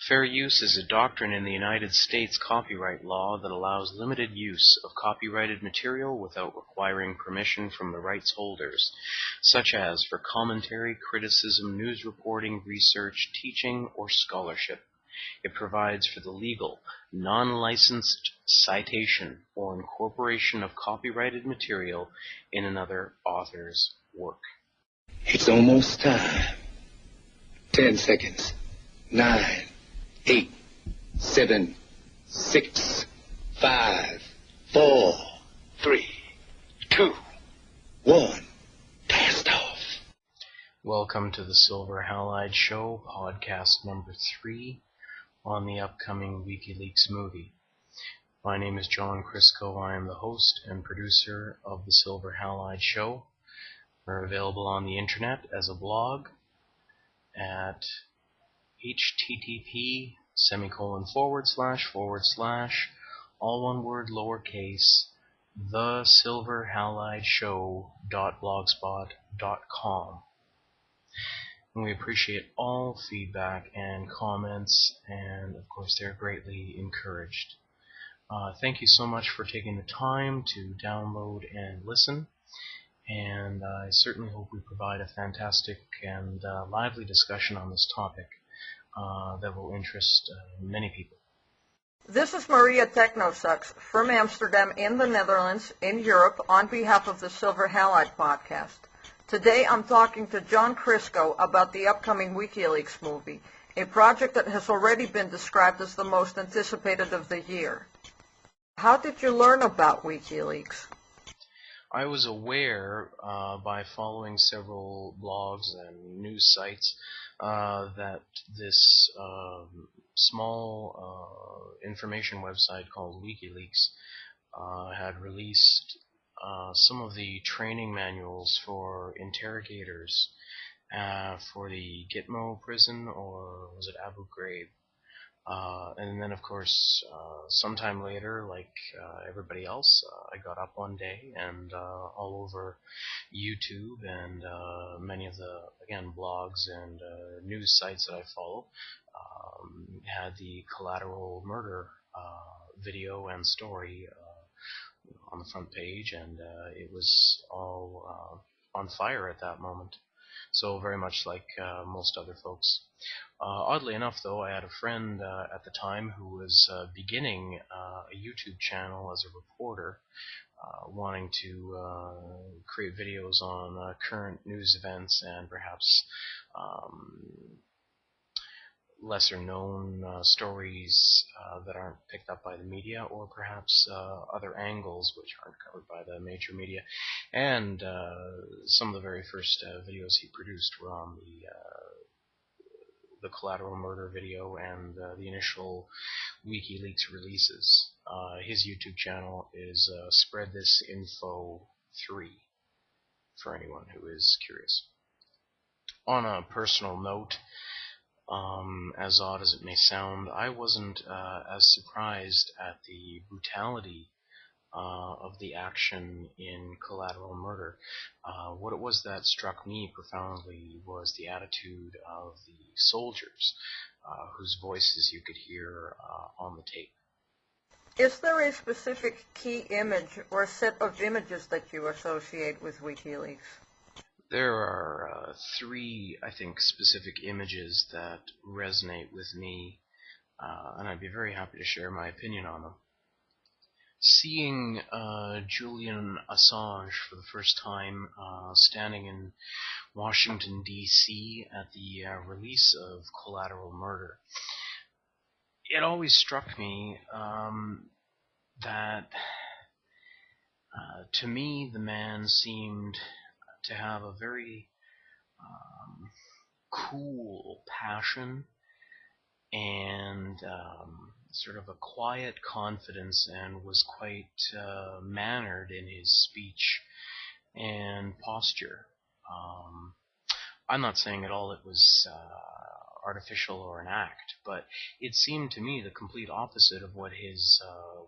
Fair use is a doctrine in the United States copyright law that allows limited use of copyrighted material without requiring permission from the rights holders, such as for commentary, criticism, news reporting, research, teaching, or scholarship. It provides for the legal, non-licensed citation or incorporation of copyrighted material in another author's work. It's almost time. 10 seconds. 9, 8, 7, 6, 5, 4, 3, 2, 1. Blast off. Welcome to the Silver Halide Show, podcast number 3 on the upcoming Wikileaks movie. My name is John Crisco. I am the host and producer of the Silver Halide Show. We're available on the internet as a blog at http:// all one word lowercase TheSilverHalideShow.blogspot.com. And we appreciate all feedback and comments, and of course they're greatly encouraged. Thank you so much for taking the time to download and listen, and I certainly hope we provide a fantastic and lively discussion on this topic that will interest many people. This is Maria Technosux from Amsterdam in the Netherlands, in Europe, on behalf of the Silver Halide podcast. Today I'm talking to John Crisco about the upcoming Wikileaks movie, a project that has already been described as the most anticipated of the year. How did you learn about Wikileaks? I was aware by following several blogs and news sites that this small information website called Wikileaks had released some of the training manuals for interrogators for the Gitmo prison, or was it Abu Ghraib? And then, of course, sometime later, like everybody else, I got up one day and all over YouTube and many of the, again, blogs and news sites that I follow had the collateral murder video and story on the front page, and it was all on fire at that moment. So very much like most other folks. Oddly enough, though, I had a friend at the time who was beginning a YouTube channel as a reporter, wanting to create videos on current news events and perhaps lesser-known stories that aren't picked up by the media, or perhaps other angles which aren't covered by the major media. And some of the very first videos he produced were on the collateral murder video and the initial WikiLeaks releases. His YouTube channel is Spread This Info 3, for anyone who is curious. On a personal note, as odd as it may sound, I wasn't as surprised at the brutality of the action in collateral murder. What it was that struck me profoundly was the attitude of the soldiers, whose voices you could hear on the tape. Is there a specific key image or set of images that you associate with Wikileaks? There are 3, I think, specific images that resonate with me, and I'd be very happy to share my opinion on them. Seeing Julian Assange for the first time standing in Washington, D.C. at the release of Collateral Murder, it always struck me that to me the man seemed to have a very cool passion and sort of a quiet confidence, and was quite mannered in his speech and posture. I'm not saying at all it was artificial or an act, but it seemed to me the complete opposite of what his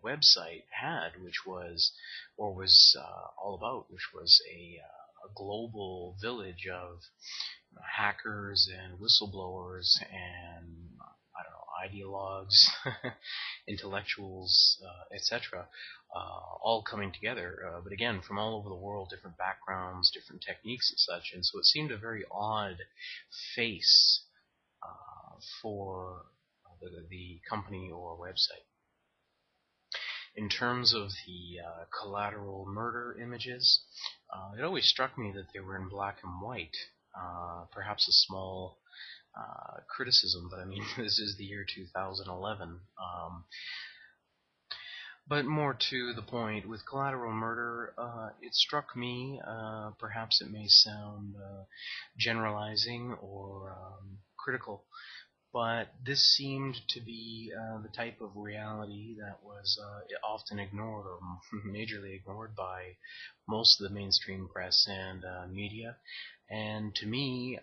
website had, which was, or was all about, which was a global village of hackers and whistleblowers and I don't know, ideologues, intellectuals, etc., all coming together. But again, from all over the world, different backgrounds, different techniques and such. And so it seemed a very odd face for the company or website. In terms of the collateral murder images, it always struck me that they were in black and white. Perhaps a small criticism, but I mean, this is the year 2011. But more to the point, with collateral murder, it struck me, perhaps it may sound generalizing or critical, but this seemed to be the type of reality that was often ignored or majorly ignored by most of the mainstream press and media. And to me,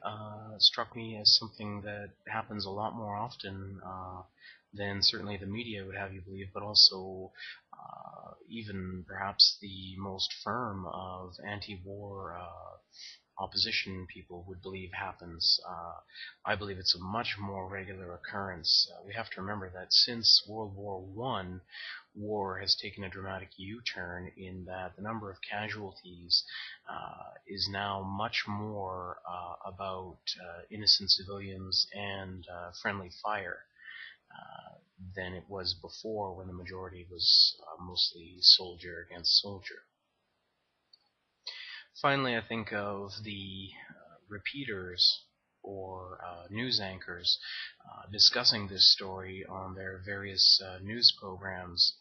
struck me as something that happens a lot more often than certainly the media would have you believe, but also even perhaps the most firm of anti-war opposition people would believe happens. I believe it's a much more regular occurrence. We have to remember that since World War I, war has taken a dramatic U-turn in that the number of casualties is now much more about innocent civilians and friendly fire than it was before, when the majority was mostly soldier against soldier. Finally, I think of the repeaters or news anchors discussing this story on their various news programs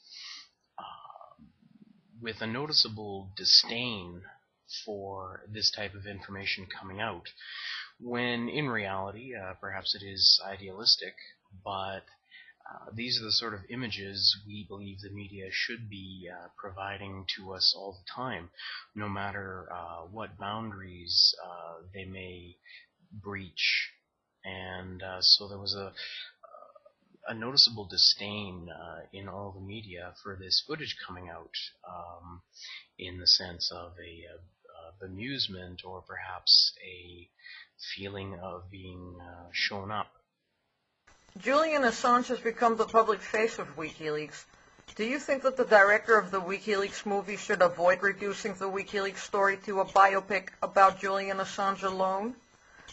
with a noticeable disdain for this type of information coming out, when in reality, perhaps it is idealistic, but these are the sort of images we believe the media should be providing to us all the time, no matter what boundaries they may breach. And so there was a noticeable disdain in all the media for this footage coming out, in the sense of of amusement or perhaps a feeling of being shown up. Julian Assange has become the public face of WikiLeaks. Do you think that the director of the WikiLeaks movie should avoid reducing the WikiLeaks story to a biopic about Julian Assange alone?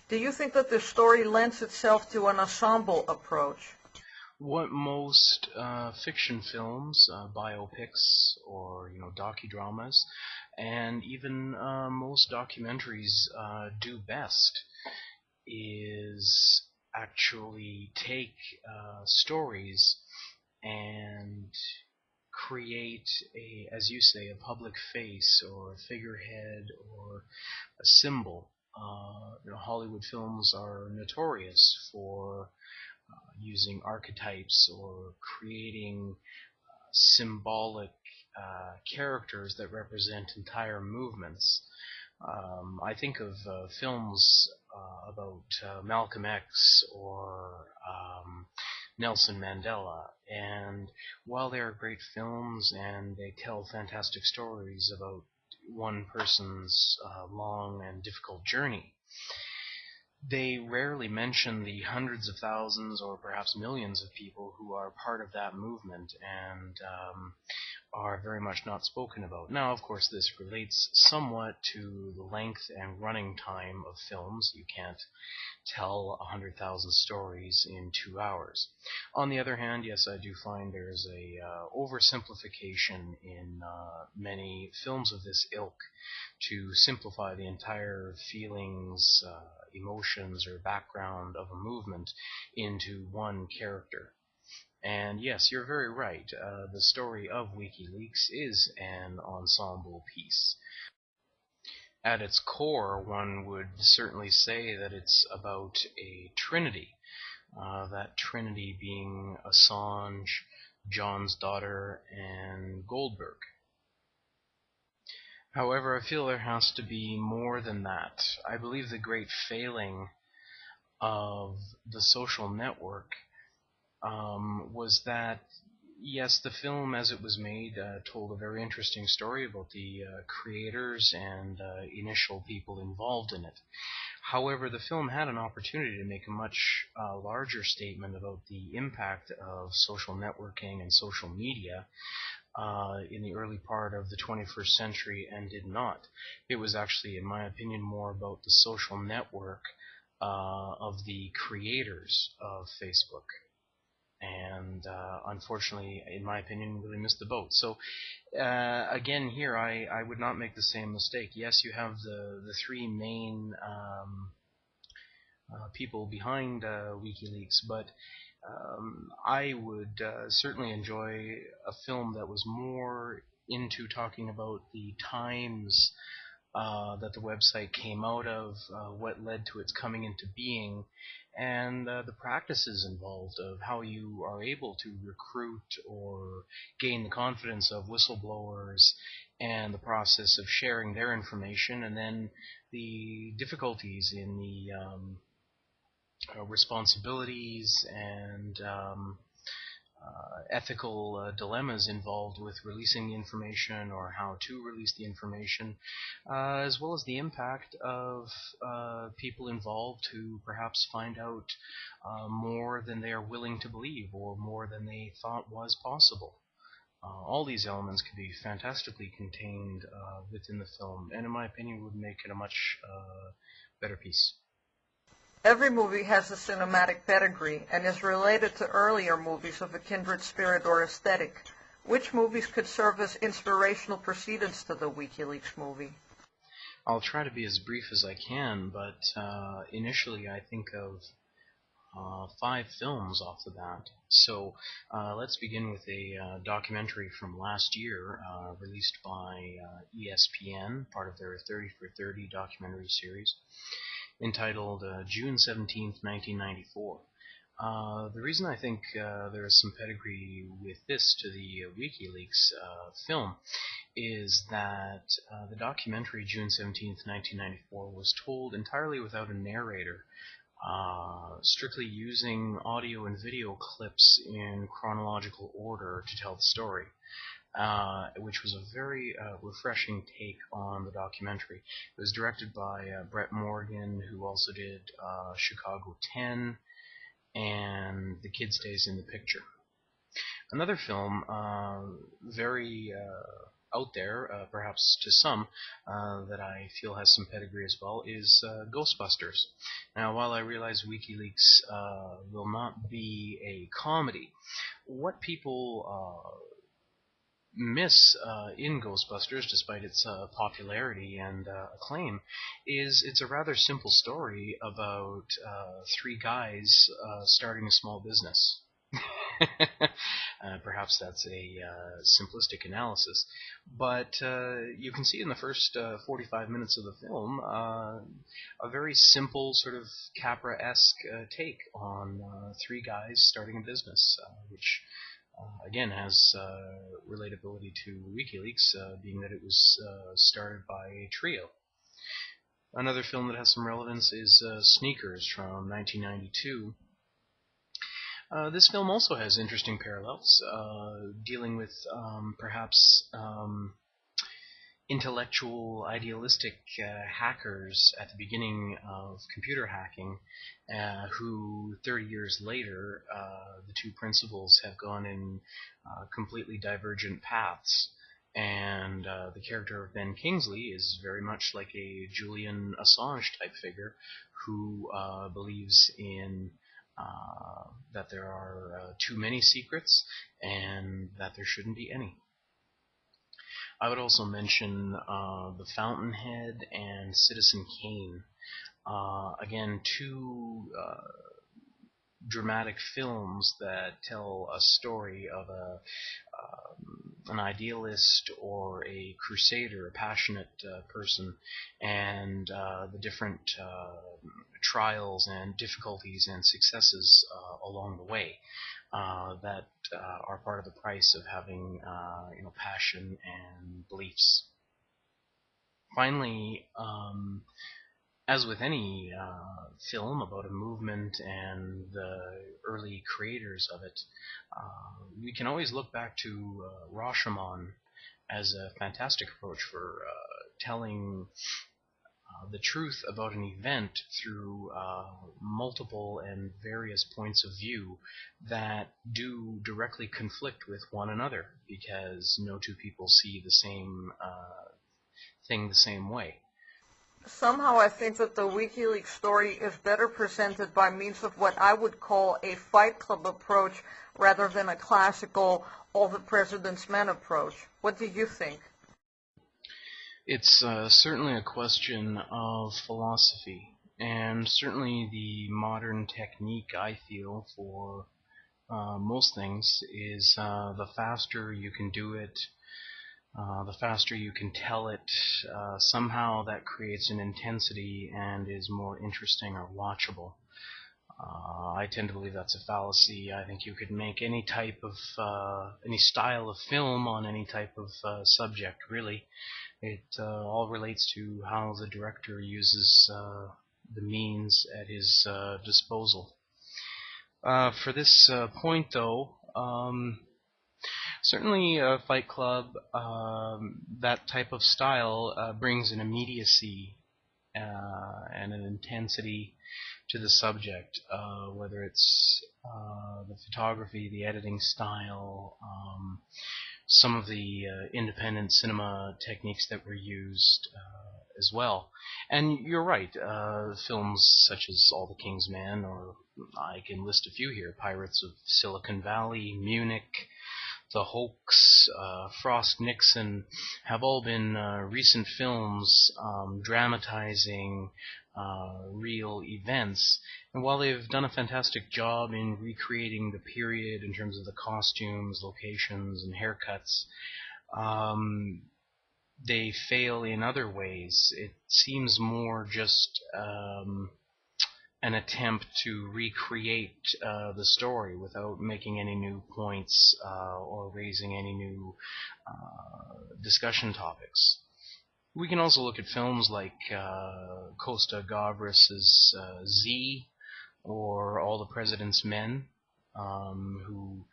Do you think that this story lends itself to an ensemble approach? What most fiction films, biopics, or docudramas, and even most documentaries do best is actually take stories and create as you say, a public face or a figurehead or a symbol. Hollywood films are notorious for using archetypes or creating symbolic characters that represent entire movements. I think of films about Malcolm X or Nelson Mandela, and while they are great films and they tell fantastic stories about one person's long and difficult journey, they rarely mention the hundreds of thousands or perhaps millions of people who are part of that movement and are very much not spoken about. Now, of course, this relates somewhat to the length and running time of films. You can't tell 100,000 stories in 2 hours. On the other hand, yes, I do find there's a oversimplification in many films of this ilk to simplify the entire feelings, emotions, or background of a movement into one character. And yes, you're very right. The story of WikiLeaks is an ensemble piece. At its core, one would certainly say that it's about a trinity. That trinity being Assange, John's daughter, and Goldberg. However, I feel there has to be more than that. I believe the great failing of the social network was that yes, the film, as it was made, told a very interesting story about the creators and initial people involved in it. However, the film had an opportunity to make a much larger statement about the impact of social networking and social media in the early part of the 21st century, and did not. It was actually, in my opinion, more about the social network of the creators of Facebook. And unfortunately, in my opinion, really missed the boat. So again, here I would not make the same mistake. Yes, you have the three main people behind WikiLeaks, but I would certainly enjoy a film that was more into talking about the times that the website came out of, what led to its coming into being, and the practices involved of how you are able to recruit or gain the confidence of whistleblowers, and the process of sharing their information, and then the difficulties in the responsibilities and ethical dilemmas involved with releasing the information, or how to release the information, as well as the impact of people involved who perhaps find out more than they are willing to believe, or more than they thought was possible. All these elements can be fantastically contained within the film, and in my opinion would make it a much better piece. Every movie has a cinematic pedigree and is related to earlier movies of a kindred spirit or aesthetic. Which movies could serve as inspirational precedents to the WikiLeaks movie? I'll try to be as brief as I can, but initially I think of 5 films off the bat. So let's begin with a documentary from last year, released by ESPN, part of their 30 for 30 documentary series, entitled June 17th, 1994. The reason I think there is some pedigree with this to the WikiLeaks film is that the documentary June 17th, 1994 was told entirely without a narrator, strictly using audio and video clips in chronological order to tell the story. Which was a very refreshing take on the documentary. It was directed by Brett Morgan, who also did Chicago 10 and The Kid Stays in the Picture. Another film, very out there, perhaps to some, that I feel has some pedigree as well, is Ghostbusters. Now, while I realize WikiLeaks will not be a comedy, what people miss in Ghostbusters, despite its popularity and acclaim, is it's a rather simple story about 3 guys starting a small business. Perhaps that's a simplistic analysis, but you can see in the first 45 minutes of the film a very simple sort of Capra-esque take on 3 guys starting a business, which again has relatability to WikiLeaks, being that it was started by a trio. Another film that has some relevance is Sneakers from 1992. This film also has interesting parallels, dealing with perhaps intellectual, idealistic hackers at the beginning of computer hacking, who 30 years later, the 2 principals have gone in completely divergent paths. And the character of Ben Kingsley is very much like a Julian Assange type figure, who believes in that there are too many secrets and that there shouldn't be any. I would also mention The Fountainhead and Citizen Kane. Again, 2 dramatic films that tell a story of an idealist or a crusader, a passionate person, and the different trials and difficulties and successes along the way that are part of the price of having passion and beliefs. Finally, as with any film about a movement and the early creators of it, we can always look back to Rashomon as a fantastic approach for telling the truth about an event through multiple and various points of view that do directly conflict with one another, because no two people see the same thing the same way. Somehow I think that the WikiLeaks story is better presented by means of what I would call a Fight Club approach rather than a classical all the president's men approach. What do you think? It's certainly a question of philosophy, and certainly the modern technique, I feel, for most things is the faster you can do it, the faster you can tell it, somehow that creates an intensity and is more interesting or watchable. I tend to believe that's a fallacy. I think you could make any type of, any style of film on any type of subject, really. It all relates to how the director uses the means at his disposal. For this point, though, certainly Fight Club, that type of style brings an immediacy and an intensity to the subject, whether it's the photography, the editing style, some of the independent cinema techniques that were used as well. And you're right, films such as All the King's Men, or I can list a few here, Pirates of Silicon Valley, Munich, The Hoax, Frost Nixon, have all been recent films dramatizing real events. And while they've done a fantastic job in recreating the period in terms of the costumes, locations, and haircuts, they fail in other ways. It seems more just an attempt to recreate the story without making any new points or raising any new discussion topics. We can also look at films like Costa Gavras' Z, or All the President's Men, who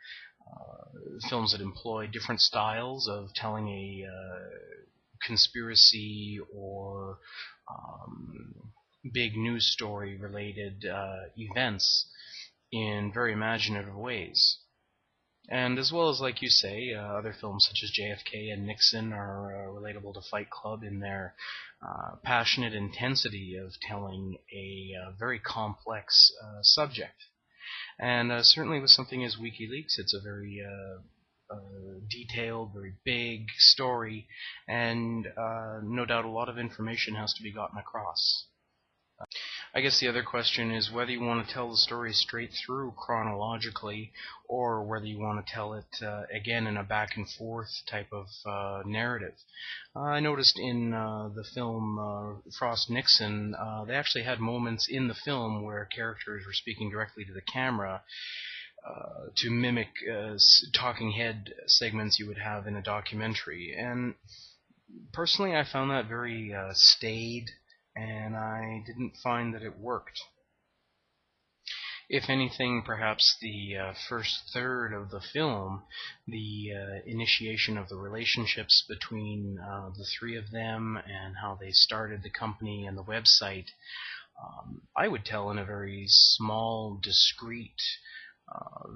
films that employ different styles of telling a conspiracy or big news story related events in very imaginative ways. And as well as, like you say, other films such as JFK and Nixon are relatable to Fight Club in their passionate intensity of telling a very complex subject. And certainly with something as WikiLeaks, it's a very detailed, very big story, and no doubt a lot of information has to be gotten across. I guess the other question is whether you want to tell the story straight through chronologically, or whether you want to tell it again in a back and forth type of narrative. I noticed in the film Frost Nixon, they actually had moments in the film where characters were speaking directly to the camera to mimic talking head segments you would have in a documentary. And personally, I found that very staid, and I didn't find that it worked. If anything, perhaps the first third of the film, the initiation of the relationships between the three of them and how they started the company and the website, I would tell in a very small, discreet,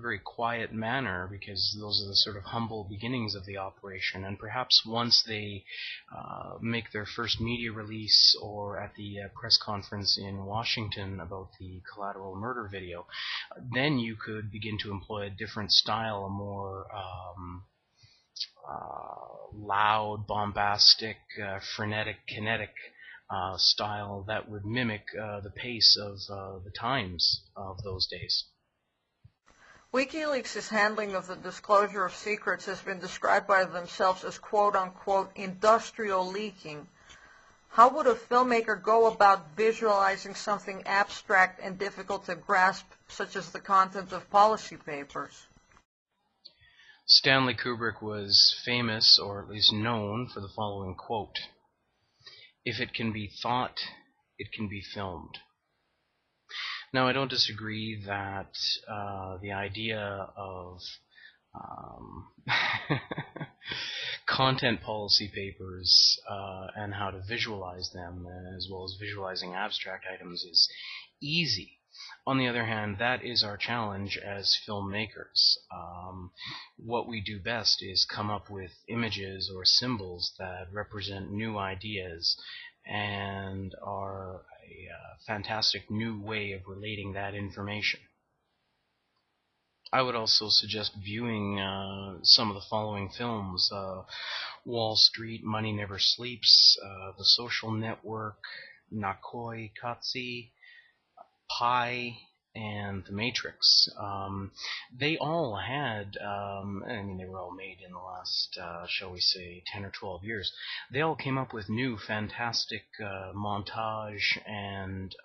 very quiet manner, because those are the sort of humble beginnings of the operation. And perhaps once they make their first media release, or at the press conference in Washington about the collateral murder video, then you could begin to employ a different style, a more loud, bombastic, frenetic, kinetic style that would mimic the pace of the times of those days. WikiLeaks' handling of the disclosure of secrets has been described by themselves as quote-unquote industrial leaking. How would a filmmaker go about visualizing something abstract and difficult to grasp, such as the content of policy papers? Stanley Kubrick was famous, or at least known, for the following quote: "If it can be thought, it can be filmed. Now, I don't disagree that the idea of content policy papers and how to visualize them, as well as visualizing abstract items, is easy. On the other hand, that is our challenge as filmmakers. What we do best is come up with images or symbols that represent new ideas and are a fantastic new way of relating that information. I would also suggest viewing some of the following films: Wall Street, Money Never Sleeps, The Social Network, Nakoi Katsi, Pi, and The Matrix. They all had, they were all made in the last, shall we say, 10 or 12 years. They all came up with new fantastic montage and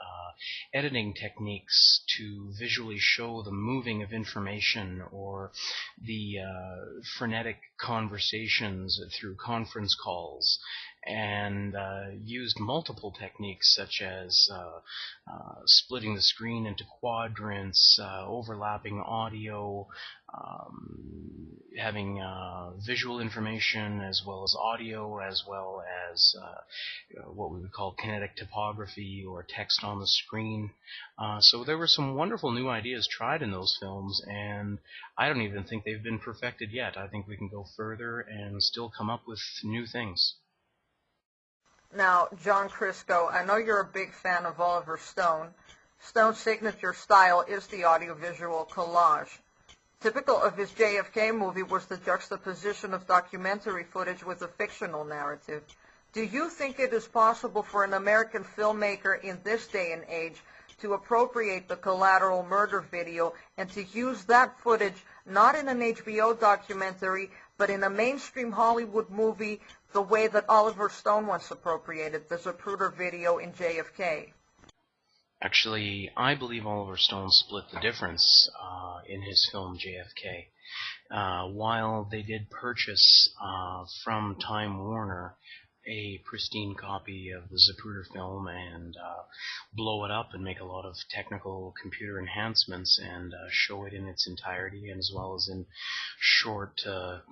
editing techniques to visually show the moving of information or the frenetic conversations through conference calls, and used multiple techniques such as splitting the screen into quadrants, overlapping audio, having visual information as well as audio, as well as what we would call kinetic typography or text on the screen. So there were some wonderful new ideas tried in those films, and I don't even think they've been perfected yet. I think we can go further and still come up with new things. Now, John Crisco, I know you're a big fan of Oliver Stone. Stone's signature style is the audiovisual collage. Typical of his JFK movie was the juxtaposition of documentary footage with a fictional narrative. Do you think it is possible for an American filmmaker in this day and age to appropriate the Collateral Murder video and to use that footage not in an HBO documentary, but in a mainstream Hollywood movie, the way that Oliver Stone once appropriated the Zapruder video in JFK? Actually, I believe Oliver Stone split the difference in his film JFK. While they did purchase from Time Warner a pristine copy of the Zapruder film and blow it up and make a lot of technical computer enhancements and show it in its entirety, and as well as in short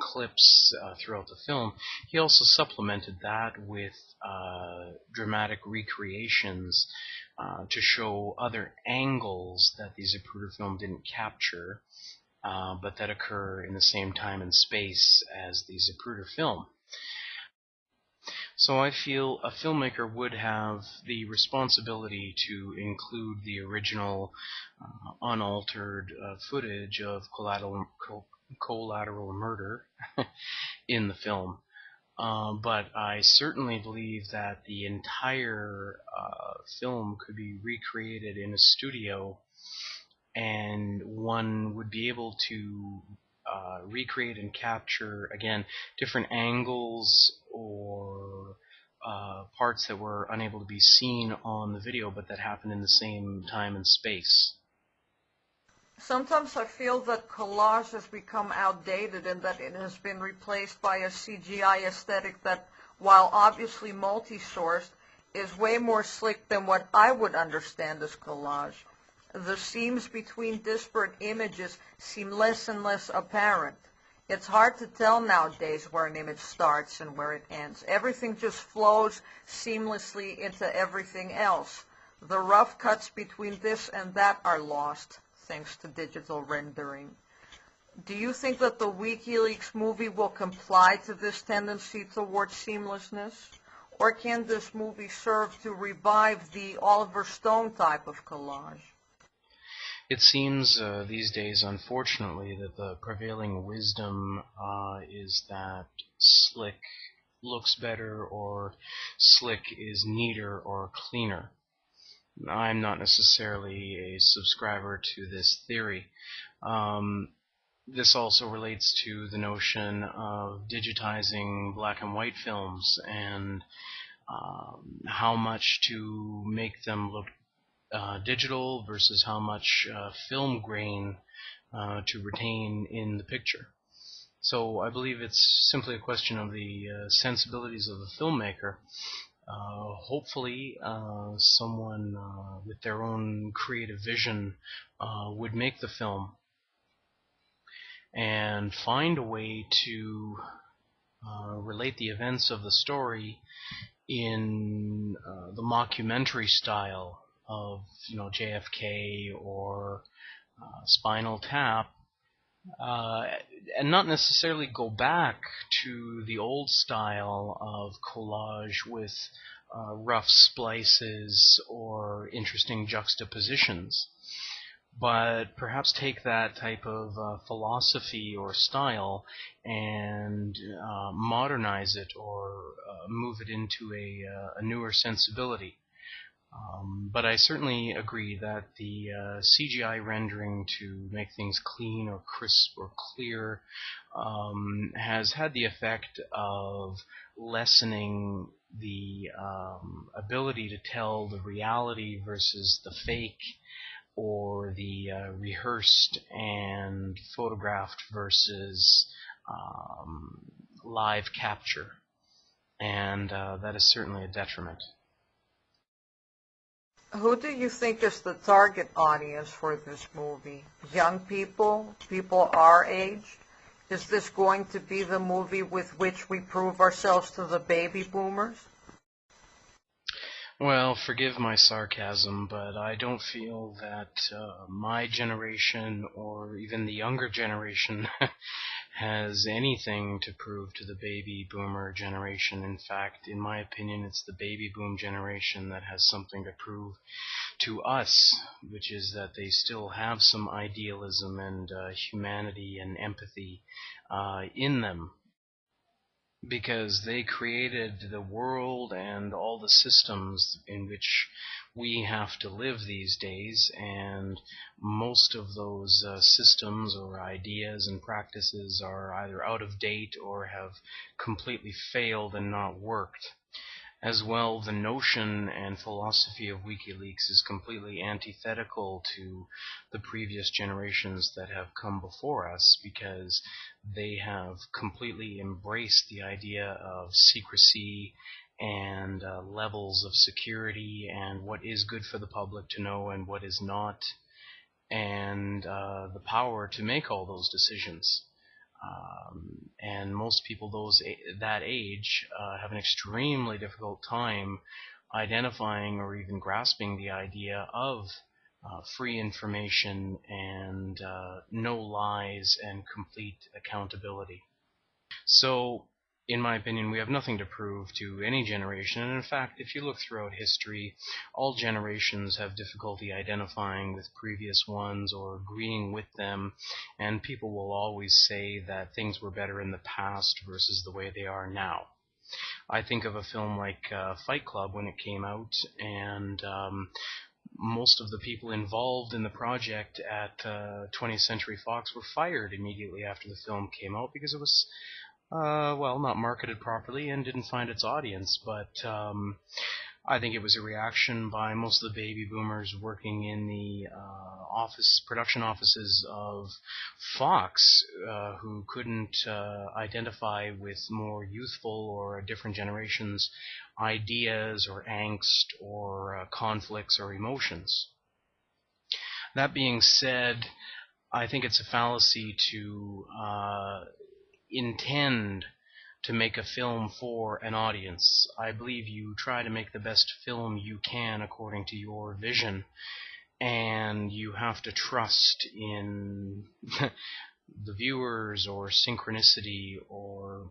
clips throughout the film, he also supplemented that with dramatic recreations to show other angles that the Zapruder film didn't capture, but that occur in the same time and space as the Zapruder film. So I feel a filmmaker would have the responsibility to include the original unaltered footage of collateral murder in the film. But I certainly believe that the entire film could be recreated in a studio, and one would be able to recreate and capture, again, different angles or parts that were unable to be seen on the video, but that happened in the same time and space. Sometimes I feel that collage has become outdated and that it has been replaced by a CGI aesthetic that, while obviously multi-sourced, is way more slick than what I would understand as collage. The seams between disparate images seem less and less apparent. It's hard to tell nowadays where an image starts and where it ends. Everything just flows seamlessly into everything else. The rough cuts between this and that are lost, thanks to digital rendering. Do you think that the Wikileaks movie will comply to this tendency towards seamlessness? Or can this movie serve to revive the Oliver Stone type of collage? It seems these days, unfortunately, that the prevailing wisdom is that slick looks better, or slick is neater or cleaner. I'm not necessarily a subscriber to this theory. This also relates to the notion of digitizing black and white films and how much to make them look digital versus how much film grain to retain in the picture. So I believe it's simply a question of the sensibilities of the filmmaker hopefully someone with their own creative vision would make the film and find a way to relate the events of the story in the mockumentary style of, JFK or Spinal Tap, and not necessarily go back to the old style of collage with rough splices or interesting juxtapositions, but perhaps take that type of philosophy or style and modernize it or move it into a newer sensibility. But I certainly agree that the CGI rendering to make things clean or crisp or clear has had the effect of lessening the ability to tell the reality versus the fake, or the rehearsed and photographed versus live capture. And that is certainly a detriment. Who do you think is the target audience for this movie? Young people? People our age? Is this going to be the movie with which we prove ourselves to the baby boomers? Well, forgive my sarcasm, but I don't feel that my generation or even the younger generation has anything to prove to the baby boomer generation. In fact, in my opinion, it's the baby boom generation that has something to prove to us, which is that they still have some idealism and humanity and empathy in them, because they created the world and all the systems in which we have to live these days, and most of those systems or ideas and practices are either out of date or have completely failed and not worked. As well, the notion and philosophy of Wikileaks is completely antithetical to the previous generations that have come before us, because they have completely embraced the idea of secrecy and levels of security and what is good for the public to know and what is not, and the power to make all those decisions. And most people that age have an extremely difficult time identifying or even grasping the idea of free information and no lies and complete accountability. So, in my opinion, we have nothing to prove to any generation. And in fact, if you look throughout history, all generations have difficulty identifying with previous ones or agreeing with them, and people will always say that things were better in the past versus the way they are now. I think of a film like Fight Club when it came out, and most of the people involved in the project at 20th Century Fox were fired immediately after the film came out because it was not marketed properly and didn't find its audience. But I think it was a reaction by most of the baby boomers working in the production offices of Fox, who couldn't identify with more youthful or a different generation's ideas or angst or conflicts or emotions. That being said, I think it's a fallacy to intend to make a film for an audience. I believe you try to make the best film you can according to your vision, and you have to trust in the viewers or synchronicity or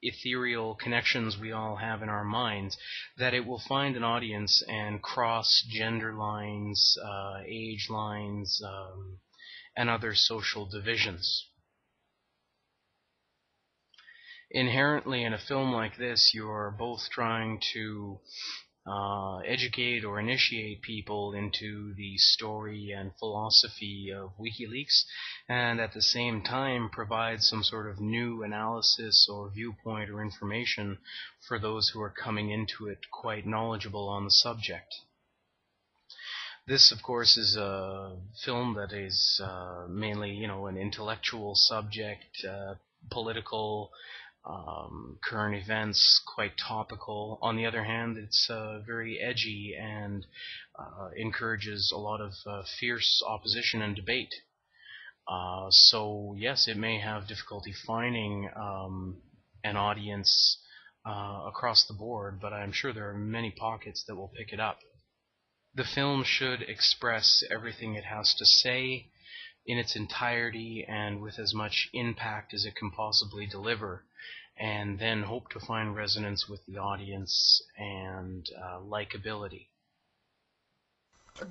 ethereal connections we all have in our minds, that it will find an audience and cross gender lines, age lines, and other social divisions. Inherently in a film like this, you're both trying to educate or initiate people into the story and philosophy of WikiLeaks, and at the same time provide some sort of new analysis or viewpoint or information for those who are coming into it quite knowledgeable on the subject. This, of course, is a film that is mainly, an intellectual subject, political, current events, quite topical. On the other hand, it's very edgy and encourages a lot of fierce opposition and debate. So yes, it may have difficulty finding an audience across the board, but I'm sure there are many pockets that will pick it up. The film should express everything it has to say in its entirety and with as much impact as it can possibly deliver, and then hope to find resonance with the audience and likability.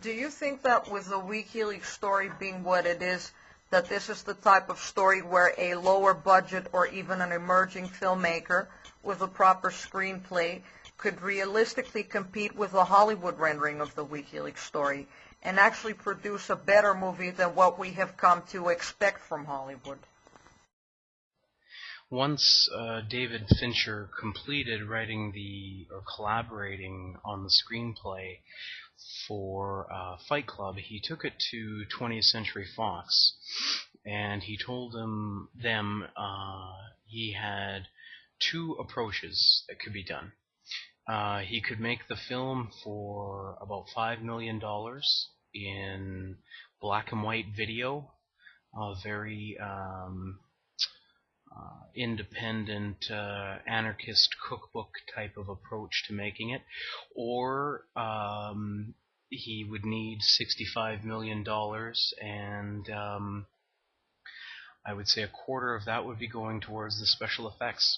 Do you think that with the WikiLeaks story being what it is, that this is the type of story where a lower budget or even an emerging filmmaker with a proper screenplay could realistically compete with the Hollywood rendering of the WikiLeaks story and actually produce a better movie than what we have come to expect from Hollywood? Once David Fincher completed writing or collaborating on the screenplay for Fight Club, he took it to 20th Century Fox, and he told them he had two approaches that could be done. He could make the film for about $5 million in black and white video, a very independent anarchist cookbook type of approach to making it, or he would need $65 million, and I would say a quarter of that would be going towards the special effects.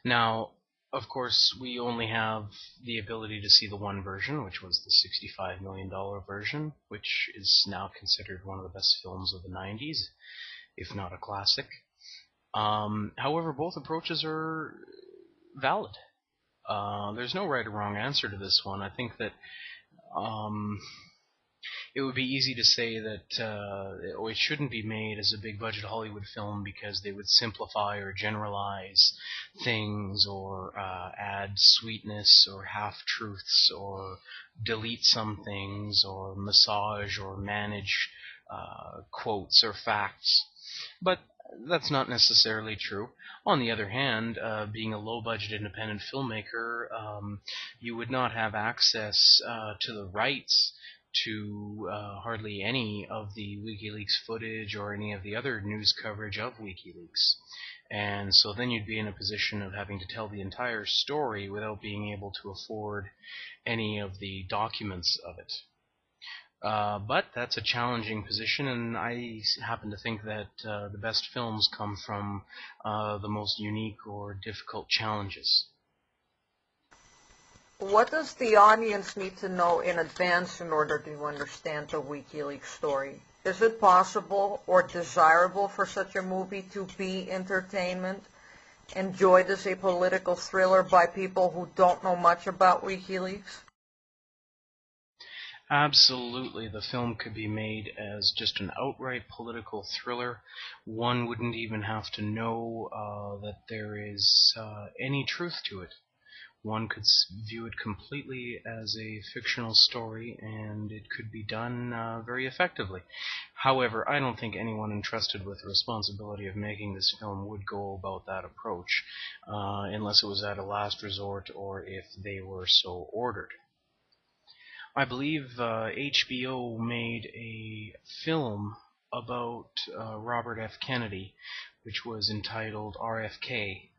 Now, of course, we only have the ability to see the one version, which was the $65 million version, which is now considered one of the best films of the 90s, if not a classic. However, both approaches are valid. There's no right or wrong answer to this one. I think that it would be easy to say that it shouldn't be made as a big budget Hollywood film because they would simplify or generalize things, or add sweetness or half-truths, or delete some things, or massage or manage quotes or facts. But that's not necessarily true. On the other hand, being a low-budget independent filmmaker, you would not have access to the rights to hardly any of the WikiLeaks footage or any of the other news coverage of WikiLeaks. And so then you'd be in a position of having to tell the entire story without being able to afford any of the documents of it. But that's a challenging position, and I happen to think that the best films come from the most unique or difficult challenges. What does the audience need to know in advance in order to understand the WikiLeaks story? Is it possible or desirable for such a movie to be entertainment, enjoyed as a political thriller by people who don't know much about WikiLeaks? Absolutely, the film could be made as just an outright political thriller. One wouldn't even have to know that there is any truth to it. One could view it completely as a fictional story, and it could be done very effectively. However, I don't think anyone entrusted with the responsibility of making this film would go about that approach, unless it was at a last resort or if they were so ordered. I believe HBO made a film about Robert F. Kennedy, which was entitled RFK,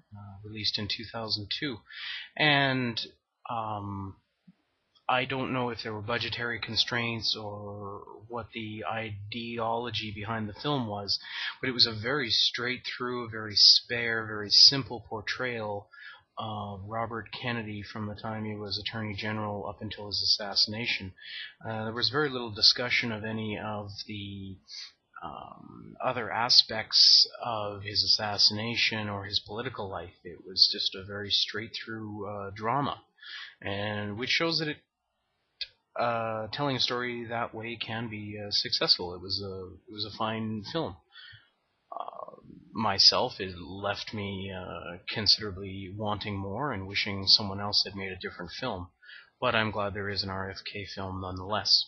released in 2002. And I don't know if there were budgetary constraints or what the ideology behind the film was, but it was a very straight-through, very spare, very simple portrayal of Robert Kennedy from the time he was Attorney General up until his assassination. There was very little discussion of any of the other aspects of his assassination or his political life. It was just a very straight-through drama, and which shows that telling a story that way can be successful. It was a fine film. Myself, it left me considerably wanting more and wishing someone else had made a different film. But I'm glad there is an RFK film nonetheless.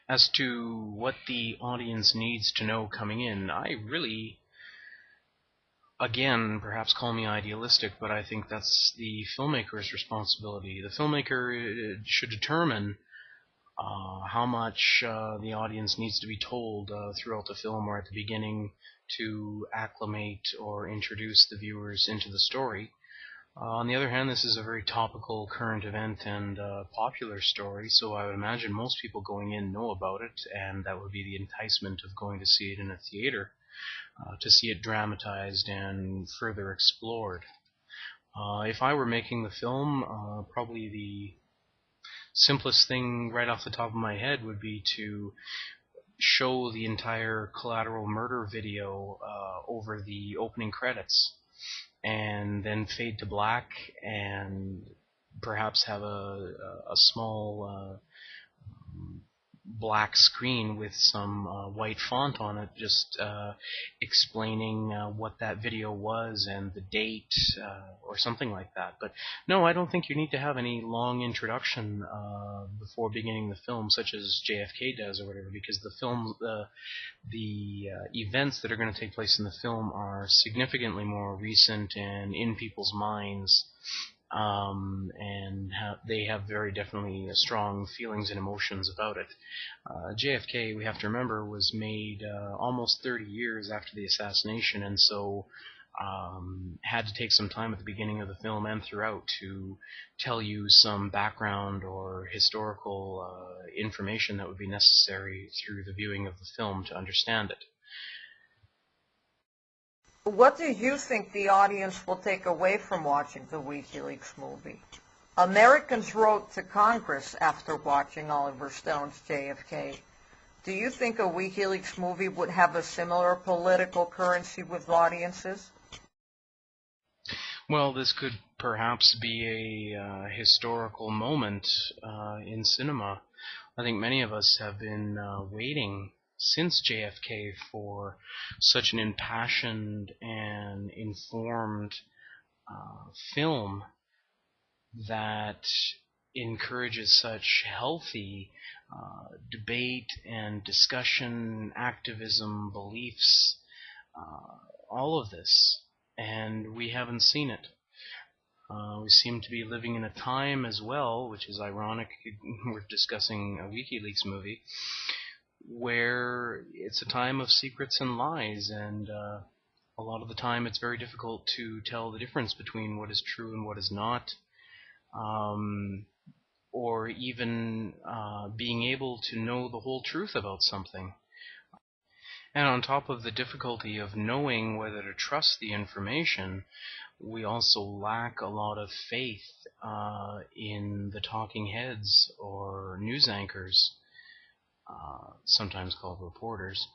As to what the audience needs to know coming in, I really Again, perhaps call me idealistic, but I think that's the filmmaker's responsibility. The filmmaker should determine how much the audience needs to be told throughout the film or at the beginning to acclimate or introduce the viewers into the story. On the other hand, this is a very topical current event and popular story, so I would imagine most people going in know about it, and that would be the enticement of going to see it in a theater, to see it dramatized and further explored. If I were making the film, probably the simplest thing right off the top of my head would be to show the entire collateral murder video over the opening credits, and then fade to black, and perhaps have a small black screen with some white font on it, just explaining what that video was and the date, or something like that. But no, I don't think you need to have any long introduction before beginning the film, such as JFK does or whatever, because the events that are going to take place in the film are significantly more recent and in people's minds, and they have very definitely strong feelings and emotions about it. JFK, we have to remember, was made almost 30 years after the assassination, and so had to take some time at the beginning of the film and throughout to tell you some background or historical information that would be necessary through the viewing of the film to understand it. What do you think the audience will take away from watching the WikiLeaks movie? Americans wrote to Congress after watching Oliver Stone's JFK. Do you think a WikiLeaks movie would have a similar political currency with audiences? Well, this could perhaps be a historical moment in cinema. I think many of us have been waiting since JFK for such an impassioned and informed film that encourages such healthy debate and discussion, activism, beliefs, all of this. And we haven't seen it. We seem to be living in a time as well, which is ironic, we're discussing a WikiLeaks movie, where it's a time of secrets and lies, and a lot of the time it's very difficult to tell the difference between what is true and what is not, or even being able to know the whole truth about something. And on top of the difficulty of knowing whether to trust the information, we also lack a lot of faith in the talking heads or news anchors, sometimes called reporters,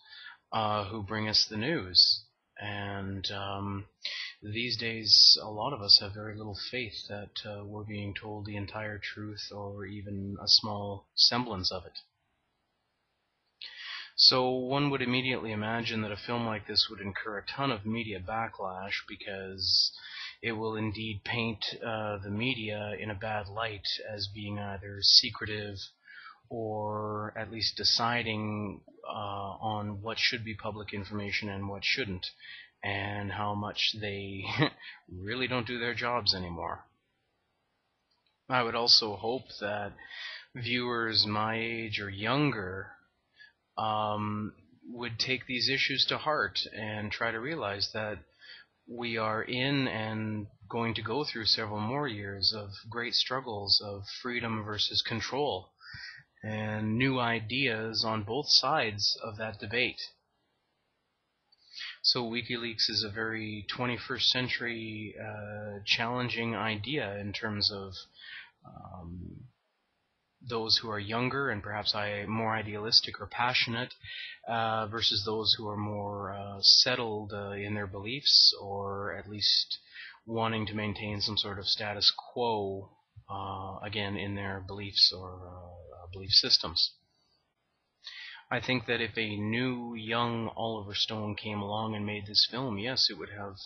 who bring us the news. And these days, a lot of us have very little faith that we're being told the entire truth or even a small semblance of it. So one would immediately imagine that a film like this would incur a ton of media backlash, because it will indeed paint the media in a bad light as being either secretive or at least deciding on what should be public information and what shouldn't, and how much they really don't do their jobs anymore. I would also hope that viewers my age or younger would take these issues to heart and try to realize that we are in and going to go through several more years of great struggles of freedom versus control, and new ideas on both sides of that debate. So WikiLeaks is a very 21st century challenging idea in terms of those who are younger and perhaps more idealistic or passionate, versus those who are more settled in their beliefs, or at least wanting to maintain some sort of status quo, again, in their beliefs or belief systems. I think that if a new, young Oliver Stone came along and made this film, yes, it would have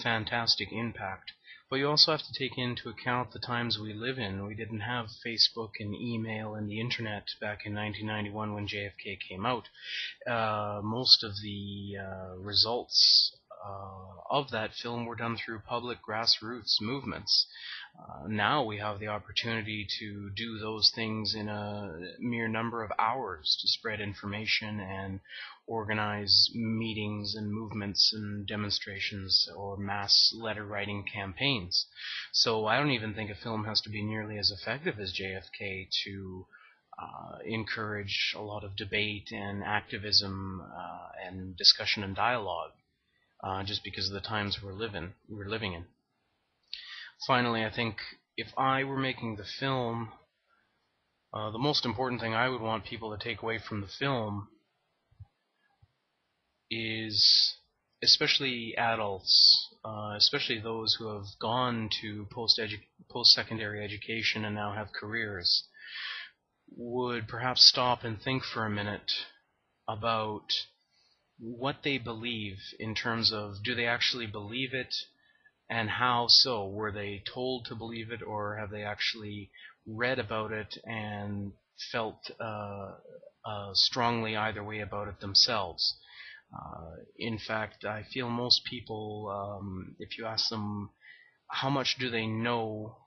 fantastic impact. But you also have to take into account the times we live in. We didn't have Facebook and email and the internet back in 1991 when JFK came out. Most of the results of that film were done through public grassroots movements. Now we have the opportunity to do those things in a mere number of hours, to spread information and organize meetings and movements and demonstrations or mass letter writing campaigns. So I don't even think a film has to be nearly as effective as JFK to encourage a lot of debate and activism and discussion and dialogue, just because of the times we're living in. Finally, I think if I were making the film, the most important thing I would want people to take away from the film is, especially adults, especially those who have gone to post-secondary education and now have careers, would perhaps stop and think for a minute about what they believe in terms of, do they actually believe it, and how so? Were they told to believe it, or have they actually read about it and felt strongly either way about it themselves? In fact, I feel most people, if you ask them how much do they know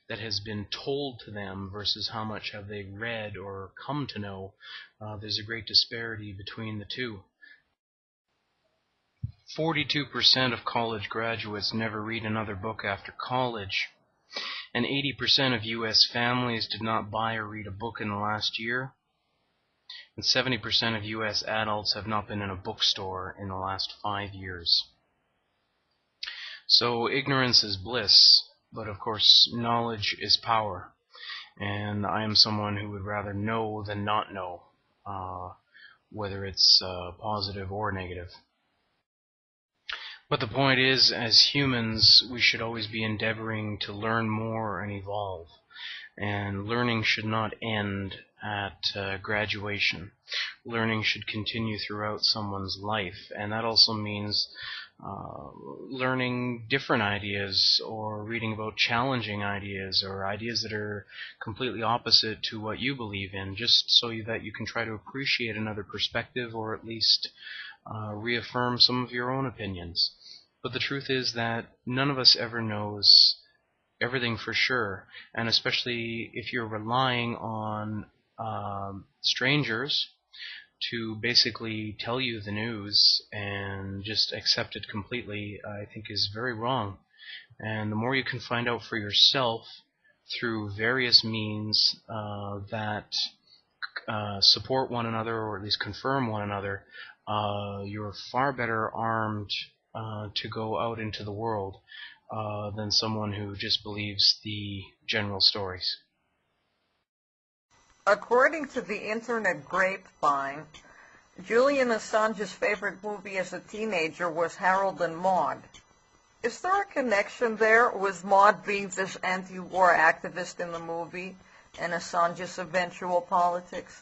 that has been told to them versus how much have they read or come to know, there's a great disparity between the two. 42% of college graduates never read another book after college, and 80% of U.S. families did not buy or read a book in the last year, and 70% of U.S. adults have not been in a bookstore in the last 5 years. So ignorance is bliss, but of course knowledge is power, and I am someone who would rather know than not know, whether it's positive or negative. But the point is, as humans, we should always be endeavoring to learn more and evolve. And learning should not end at graduation. Learning should continue throughout someone's life. And that also means learning different ideas, or reading about challenging ideas, or ideas that are completely opposite to what you believe in, just so that you can try to appreciate another perspective, or at least reaffirm some of your own opinions. But the truth is that none of us ever knows everything for sure, and especially if you're relying on strangers to basically tell you the news and just accept it completely, I think is very wrong. And the more you can find out for yourself through various means that support one another, or at least confirm one another, you're far better armed to go out into the world than someone who just believes the general stories. According to the Internet Grapevine, Julian Assange's favorite movie as a teenager was Harold and Maude. Is there a connection there with Maude being this anti-war activist in the movie and Assange's eventual politics?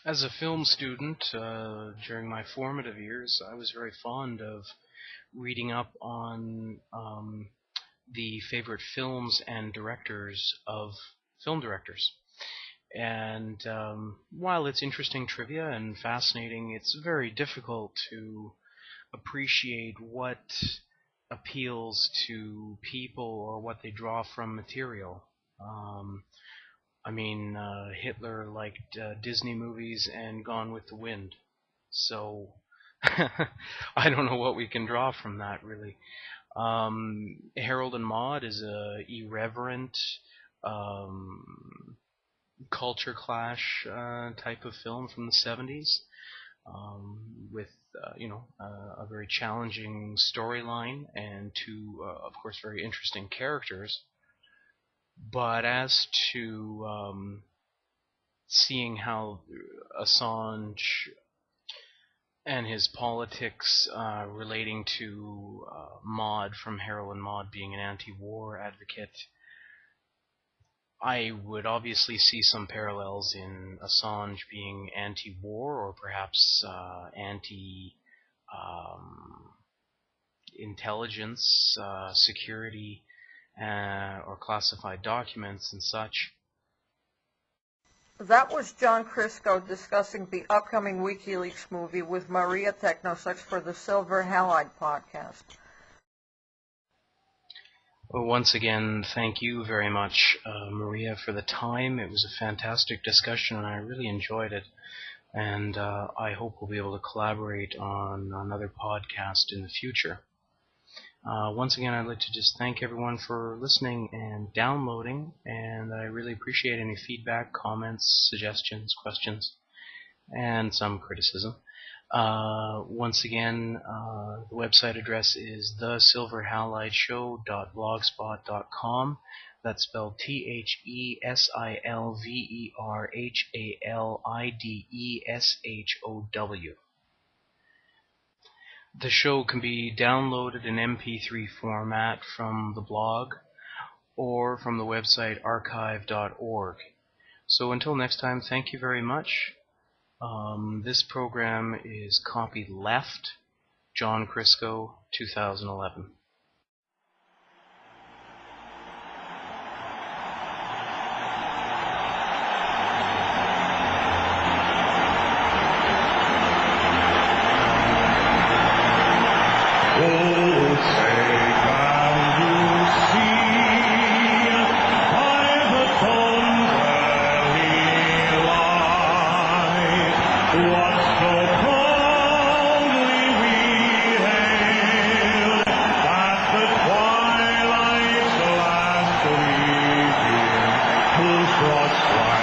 As a film student, during my formative years, I was very fond of reading up on the favorite films and directors of film directors. And while it's interesting trivia and fascinating, it's very difficult to appreciate what appeals to people or what they draw from material. Hitler liked Disney movies and Gone with the Wind. So I don't know what we can draw from that, really. Harold and Maude is a irreverent culture clash type of film from the 70s, with a very challenging storyline and two, of course, very interesting characters. But as to seeing how Assange and his politics relating to Maude, from Harold and Maude being an anti-war advocate, I would obviously see some parallels in Assange being anti-war, or perhaps anti-intelligence, security, or classified documents and such. That was John Crisco discussing the upcoming Wikileaks movie with Maria Technosex for the Silver Halide podcast. Well, once again, thank you very much, Maria, for the time. It was a fantastic discussion, and I really enjoyed it. And I hope we'll be able to collaborate on another podcast in the future. Once again, I'd like to just thank everyone for listening and downloading, and I really appreciate any feedback, comments, suggestions, questions, and some criticism. Once again, the website address is TheSilverHalideShow.blogspot.com. That's spelled TheSilverHalideShow. The show can be downloaded in MP3 format from the blog or from the website archive.org. So until next time, thank you very much. This program is copied left, John Crisco, 2011. Twilight